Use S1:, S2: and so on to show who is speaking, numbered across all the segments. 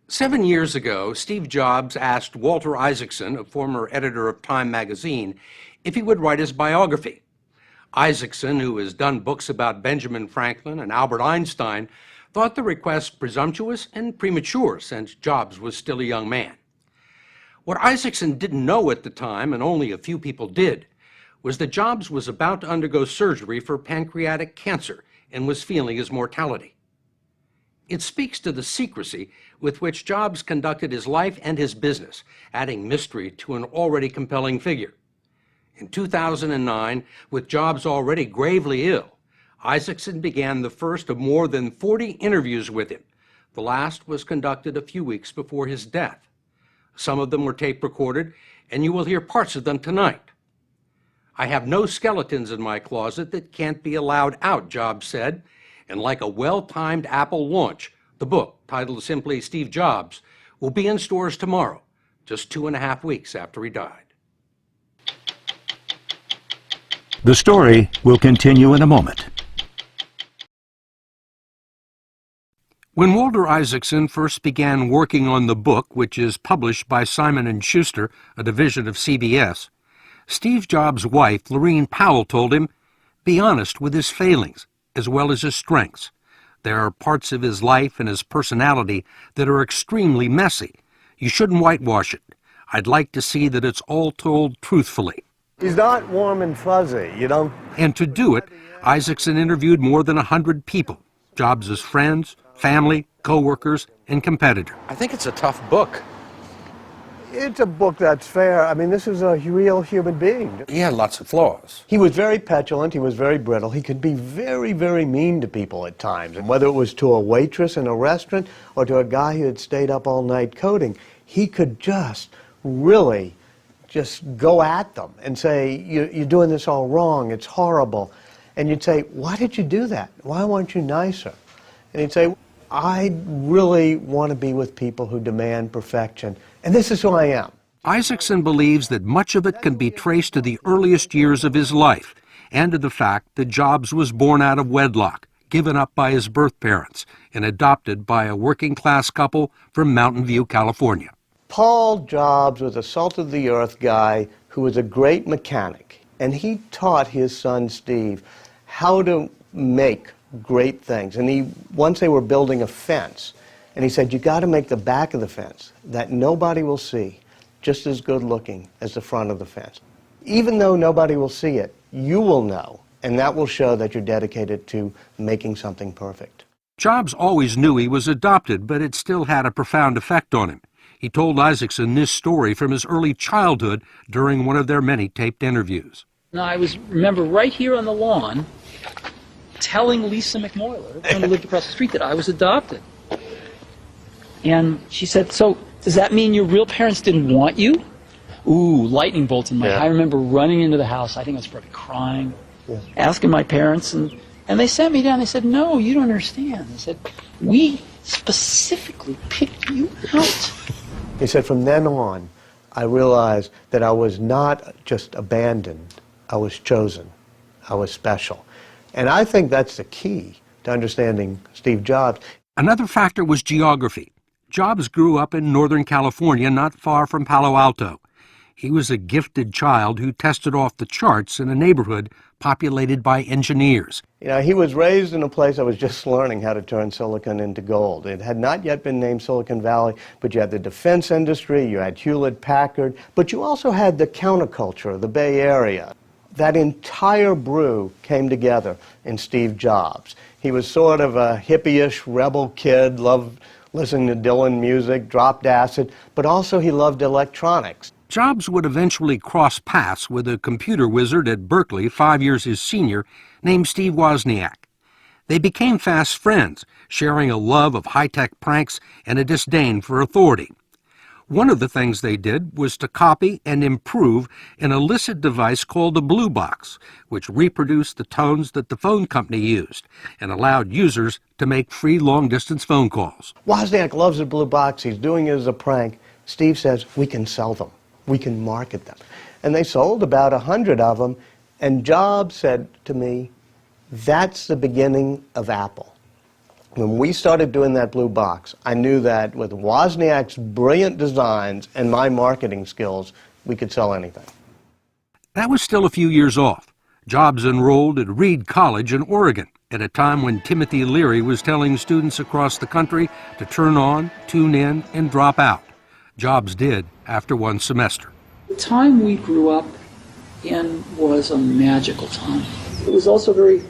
S1: 7 years ago, Steve Jobs asked Walter Isaacson, a former editor of Time magazine, if he would write his biography. Isaacson, who has done books about Benjamin Franklin and Albert Einstein, thought the request presumptuous and premature since Jobs was still a young man. What Isaacson didn't know at the time, and only a few people did, was that Jobs was about to undergo surgery for pancreatic cancer and was feeling his mortality. It speaks to the secrecy with which Jobs conducted his life and his business, adding mystery to an already compelling figure. In 2009, with Jobs already gravely ill, Isaacson began the first of more than 40 interviews with him. The last was conducted a few weeks before his death. Some of them were tape recorded, and you will hear parts of them tonight. "I have no skeletons in my closet that can't be allowed out," Jobs said, and like a well-timed Apple launch, the book, titled simply Steve Jobs, will be in stores tomorrow, just 2.5 weeks after he died.
S2: The story will continue in a moment.
S1: When Walter Isaacson first began working on the book, which is published by Simon & Schuster, a division of CBS, Steve Jobs' wife, Lorene Powell, told him, "Be honest with his failings, as well as his strengths. There are parts of his life and his personality that are extremely messy. You shouldn't whitewash it. I'd like to see that it's all told truthfully."
S3: He's not warm and fuzzy, you know.
S1: And to do it, Isaacson interviewed more than 100 people, Jobs' friends, family, co-workers, and competitors.
S4: I think it's a tough book.
S3: It's a book that's fair. I mean, this is a real human being.
S4: He had lots of flaws.
S3: He was very petulant, he was very brittle, he could be very, very mean to people at times. And whether it was to a waitress in a restaurant or to a guy who had stayed up all night coding, he could just really just go at them and say, you're doing this all wrong, it's horrible. And you'd say, why did you do that? Why weren't you nicer? And he'd say, I really want to be with people who demand perfection, and this is who I am.
S1: Isaacson believes that much of it can be traced to the earliest years of his life and to the fact that Jobs was born out of wedlock, given up by his birth parents, and adopted by a working-class couple from Mountain View, California.
S3: Paul Jobs was a salt-of-the-earth guy who was a great mechanic, and he taught his son Steve how to make great things. And once they were building a fence, and he said, you got to make the back of the fence that nobody will see just as good looking as the front of the fence. Even though nobody will see it, you will know, and that will show that you're dedicated to making something perfect.
S1: Jobs always knew he was adopted, but it still had a profound effect on him. He told Isaacson this story from his early childhood during one of their many taped interviews.
S5: Now, I remember right here on the lawn telling Lisa McMoyler, who lived across the street, that I was adopted. And she said, so does that mean your real parents didn't want you? Ooh, lightning bolts in my head. I remember running into the house. I think I was probably crying, asking my parents, and they sat me down. They said, no, you don't understand. They said, we specifically picked you out.
S3: He said, from then on, I realized that I was not just abandoned. I was chosen. I was special. And I think that's the key to understanding Steve Jobs.
S1: Another factor was geography. Jobs grew up in Northern California, not far from Palo Alto. He was a gifted child who tested off the charts in a neighborhood populated by engineers.
S3: You know, he was raised in a place that was just learning how to turn silicon into gold. It had not yet been named Silicon Valley, but you had the defense industry, you had Hewlett-Packard, but you also had the counterculture of the Bay Area. That entire brew came together in Steve Jobs. He was sort of a hippie-ish rebel kid, loved listening to Dylan music, dropped acid, but also he loved electronics.
S1: Jobs would eventually cross paths with a computer wizard at Berkeley, 5 years his senior, named Steve Wozniak. They became fast friends, sharing a love of high-tech pranks and a disdain for authority. One of the things they did was to copy and improve an illicit device called the Blue Box, which reproduced the tones that the phone company used and allowed users to make free long-distance phone calls.
S3: Wozniak loves the Blue Box. He's doing it as a prank. Steve says, we can sell them. We can market them. And they sold about 100 of them, and Jobs said to me, that's the beginning of Apple. When we started doing that blue box, I knew that with Wozniak's brilliant designs and my marketing skills, we could sell anything.
S1: That was still a few years off. Jobs enrolled at Reed College in Oregon at a time when Timothy Leary was telling students across the country to turn on, tune in, and drop out. Jobs did after one semester.
S5: The time we grew up in was a magical time. It was also a very,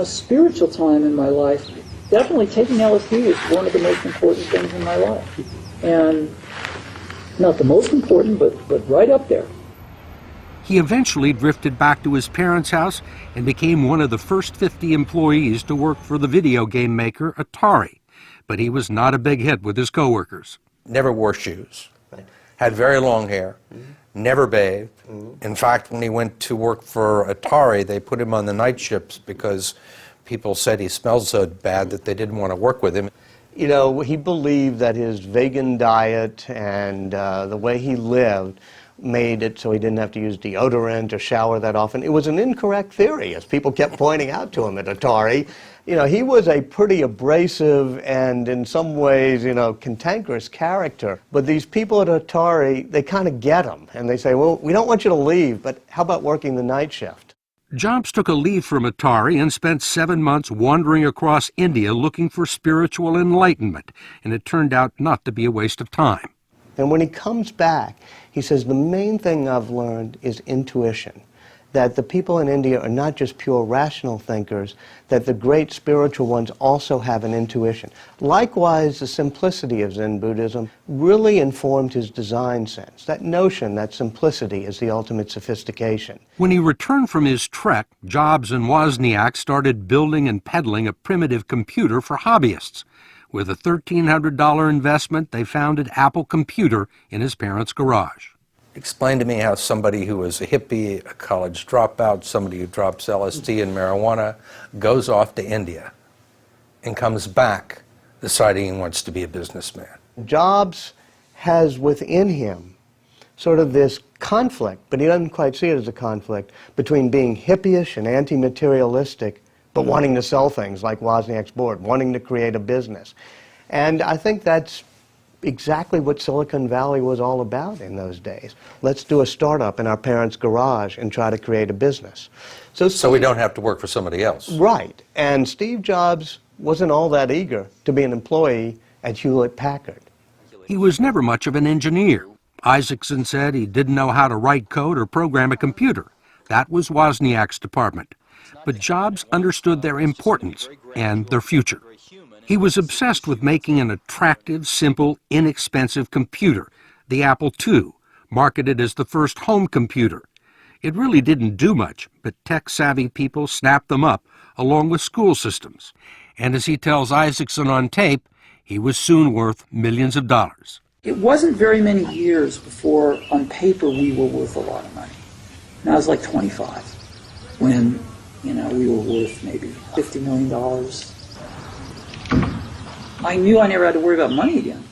S5: spiritual time in my life. Definitely taking LSD was one of the most important things in my life. And not the most important, but right up there.
S1: He eventually drifted back to his parents' house and became one of the first 50 employees to work for the video game maker Atari. But he was not a big hit with his coworkers.
S4: Never wore shoes. Had very long hair. Never bathed. In fact, when he went to work for Atari, they put him on the night shifts because people said he smelled so bad that they didn't want to work with him.
S3: He believed that his vegan diet and the way he lived made it so he didn't have to use deodorant or shower that often. It was an incorrect theory, as people kept pointing out to him at Atari. He was a pretty abrasive and in some ways, cantankerous character. But these people at Atari, they kind of get him. And they say, well, we don't want you to leave, but how about working the night shift?
S1: Jobs took a leave from Atari and spent 7 months wandering across India looking for spiritual enlightenment, and it turned out not to be a waste of time.
S3: And when he comes back, he says, the main thing I've learned is intuition, that the people in India are not just pure rational thinkers, that the great spiritual ones also have an intuition. Likewise, the simplicity of Zen Buddhism really informed his design sense, that notion that simplicity is the ultimate sophistication.
S1: When he returned from his trek, Jobs and Wozniak started building and peddling a primitive computer for hobbyists. With a $1,300 investment, they founded Apple Computer in his parents' garage.
S4: Explain to me how somebody who is a hippie, a college dropout, somebody who drops LSD and marijuana, goes off to India and comes back deciding he wants to be a businessman.
S3: Jobs has within him sort of this conflict, but he doesn't quite see it as a conflict, between being hippie-ish and anti-materialistic but wanting to sell things like Wozniak's board, wanting to create a business. And I think that's exactly what Silicon Valley was all about in those days. Let's do a startup in our parents' garage and try to create a business.
S4: So we don't have to work for somebody else.
S3: Right. And Steve Jobs wasn't all that eager to be an employee at Hewlett-Packard.
S1: He was never much of an engineer. Isaacson said he didn't know how to write code or program a computer. That was Wozniak's department. But Jobs understood their importance and their future. He was obsessed with making an attractive, simple, inexpensive computer, the Apple II, marketed as the first home computer. It really didn't do much, but tech-savvy people snapped them up, along with school systems. And as he tells Isaacson on tape, he was soon worth millions of dollars.
S5: It wasn't very many years before, on paper, we were worth a lot of money. And I was like 25 when, we were worth maybe $50 million. I knew I never had to worry about money again.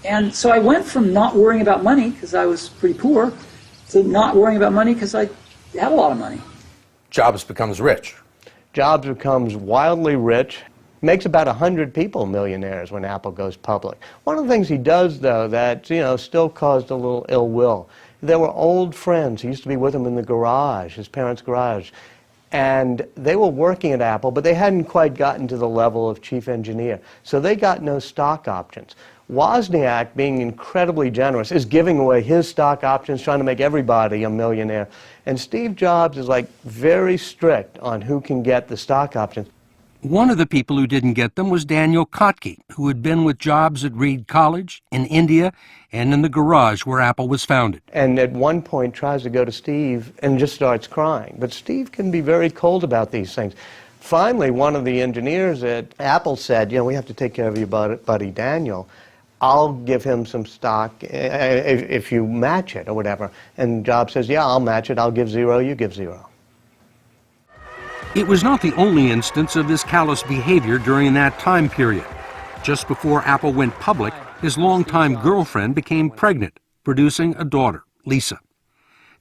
S5: And so I went from not worrying about money, because I was pretty poor, to not worrying about money because I had a lot of money.
S4: Jobs becomes rich.
S3: Jobs becomes wildly rich, makes about 100 people millionaires when Apple goes public. One of the things he does, though, that, still caused a little ill will, there were old friends who used to be with him in the garage, his parents' garage, and they were working at Apple, but they hadn't quite gotten to the level of chief engineer, so they got no stock options. Wozniak, being incredibly generous, is giving away his stock options, trying to make everybody a millionaire. And Steve Jobs is very strict on who can get the stock options.
S1: One of the people who didn't get them was Daniel Kotke, who had been with Jobs at Reed College, in India, and in the garage where Apple was founded.
S3: And at one point tries to go to Steve and just starts crying. But Steve can be very cold about these things. Finally, one of the engineers at Apple said, we have to take care of your buddy Daniel. I'll give him some stock if you match it or whatever. And Jobs says, yeah, I'll match it. I'll give zero, you give zero.
S1: It was not the only instance of his callous behavior during that time period. Just before Apple went public, his longtime girlfriend became pregnant, producing a daughter, Lisa.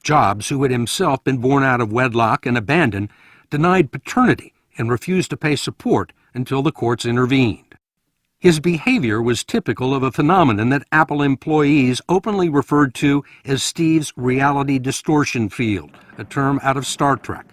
S1: Jobs, who had himself been born out of wedlock and abandoned, denied paternity and refused to pay support until the courts intervened. His behavior was typical of a phenomenon that Apple employees openly referred to as Steve's reality distortion field, a term out of Star Trek.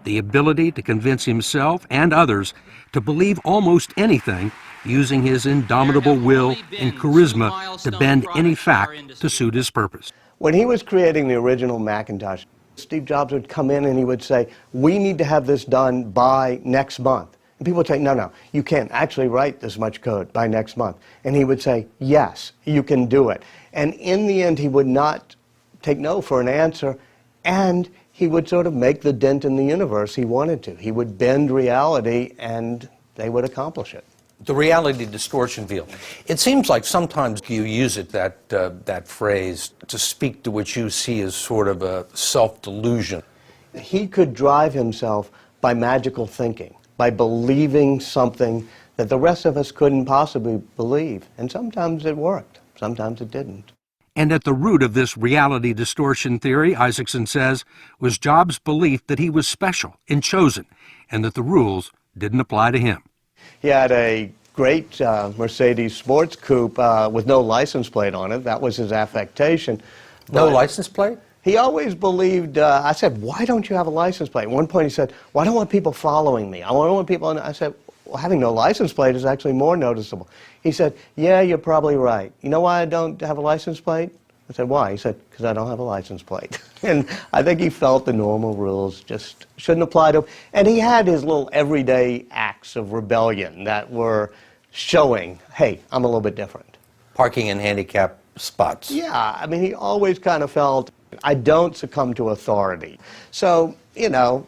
S1: The ability to convince himself and others to believe almost anything, using his indomitable will and charisma to bend any fact to suit his purpose.
S3: When he was creating the original Macintosh, Steve Jobs would come in and he would say, "We need to have this done by next month." And people would say, "No, you can't actually write this much code by next month." And he would say, "Yes, you can do it." And in the end, he would not take no for an answer, and he would sort of make the dent in the universe he wanted to. He would bend reality, and they would accomplish it.
S4: The reality distortion field. It seems like sometimes you use it, that phrase, to speak to what you see as sort of a self-delusion.
S3: He could drive himself by magical thinking, by believing something that the rest of us couldn't possibly believe. And sometimes it worked, sometimes it didn't.
S1: And at the root of this reality distortion theory, Isaacson says, was Jobs' belief that he was special and chosen, and that the rules didn't apply to him.
S3: He had a great Mercedes sports coupe with no license plate on it. That was his affectation.
S4: No
S3: But
S4: license plate?
S3: he always believed, I said, "Why don't you have a license plate?" At one point he said, "Well, I don't want people following me. I don't want people," I said, "Well, having no license plate is actually more noticeable." He said, "Yeah, you're probably right. You know why I don't have a license plate?" I said, "Why?" He said, "Because I don't have a license plate." And I think he felt the normal rules just shouldn't apply to him. And he had his little everyday acts of rebellion that were showing, hey, I'm a little bit different.
S4: Parking in handicap spots.
S3: Yeah, I mean, he always kind of felt, I don't succumb to authority. So,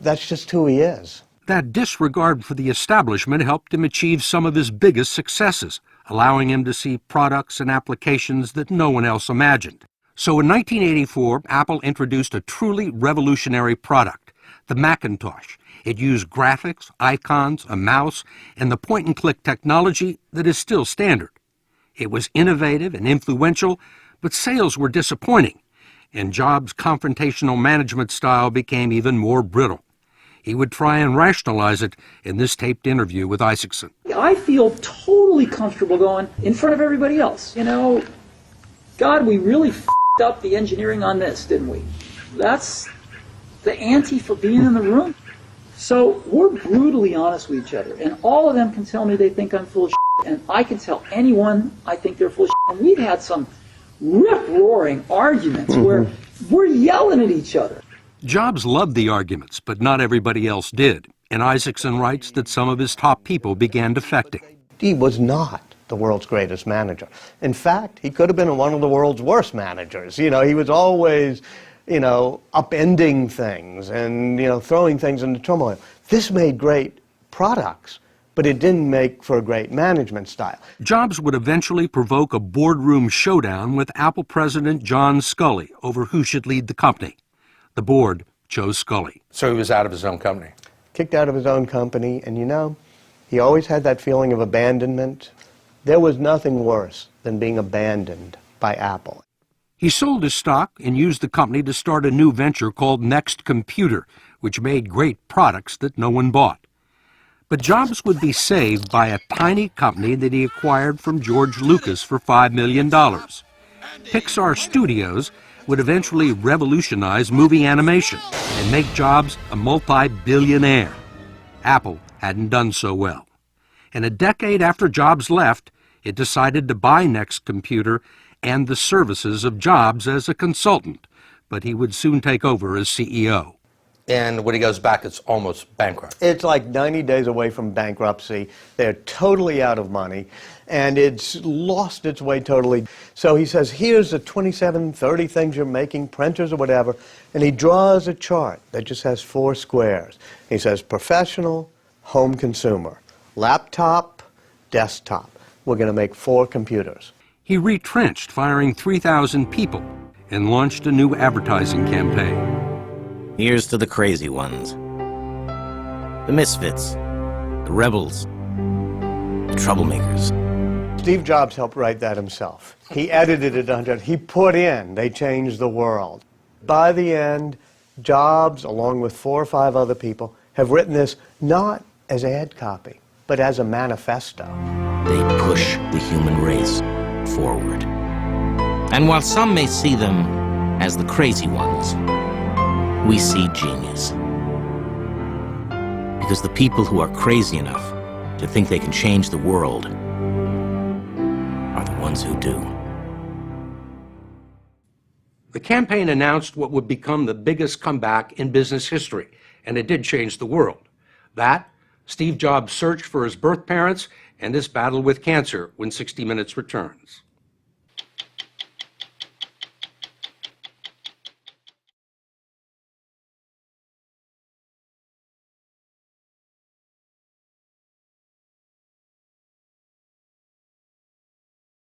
S3: that's just who he is.
S1: That disregard for the establishment helped him achieve some of his biggest successes, allowing him to see products and applications that no one else imagined. So in 1984, Apple introduced a truly revolutionary product, the Macintosh. It used graphics, icons, a mouse, and the point-and-click technology that is still standard. It was innovative and influential, but sales were disappointing, and Jobs' confrontational management style became even more brittle. He would try and rationalize it in this taped interview with Isaacson.
S5: I feel totally comfortable going in front of everybody else. God, we really f***ed up the engineering on this, didn't we? That's the ante for being in the room. So we're brutally honest with each other, and all of them can tell me they think I'm full of shit, and I can tell anyone I think they're full of shit. And we've had some rip-roaring arguments where we're yelling at each other.
S1: Jobs loved the arguments, but not everybody else did, and Isaacson writes that some of his top people began defecting.
S3: He was not the world's greatest manager. In fact, he could have been one of the world's worst managers. He was always, upending things and, throwing things into turmoil. This made great products, but it didn't make for a great management style.
S1: Jobs would eventually provoke a boardroom showdown with Apple President John Sculley over who should lead the company. The board chose Sculley.
S4: So he was out of his own company.
S3: Kicked out of his own company, and he always had that feeling of abandonment. There was nothing worse than being abandoned by Apple.
S1: He sold his stock and used the company to start a new venture called Next Computer, which made great products that no one bought. But Jobs would be saved by a tiny company that he acquired from George Lucas for $5 million. Pixar Studios would eventually revolutionize movie animation and make Jobs a multi-billionaire. Apple hadn't done so well. And a decade after Jobs left, it decided to buy Next Computer and the services of Jobs as a consultant, but he would soon take over as CEO.
S4: And when he goes back, it's almost bankrupt.
S3: It's like 90 days away from bankruptcy. They're totally out of money, and it's lost its way totally. So he says, here's the 27, 30 things you're making, printers or whatever, and he draws a chart that just has 4 squares. He says professional, home consumer, laptop, desktop. We're going to make 4 computers.
S1: He retrenched, firing 3,000 people, and launched a new advertising campaign.
S6: Here's to the crazy ones, the misfits, the rebels, the troublemakers.
S3: Steve Jobs helped write that himself. He edited it under, he put in, they changed the world. By the end, Jobs, along with 4 or 5 other people, have written this not as ad copy, but but as a manifesto.
S6: They push the human race forward. And while some may see them as the crazy ones, we see genius. Because the people who are crazy enough to think they can change the world are the ones who do.
S1: The campaign announced what would become the biggest comeback in business history, and it did change the world. That, Steve Jobs' search for his birth parents, and his battle with cancer when 60 Minutes returns.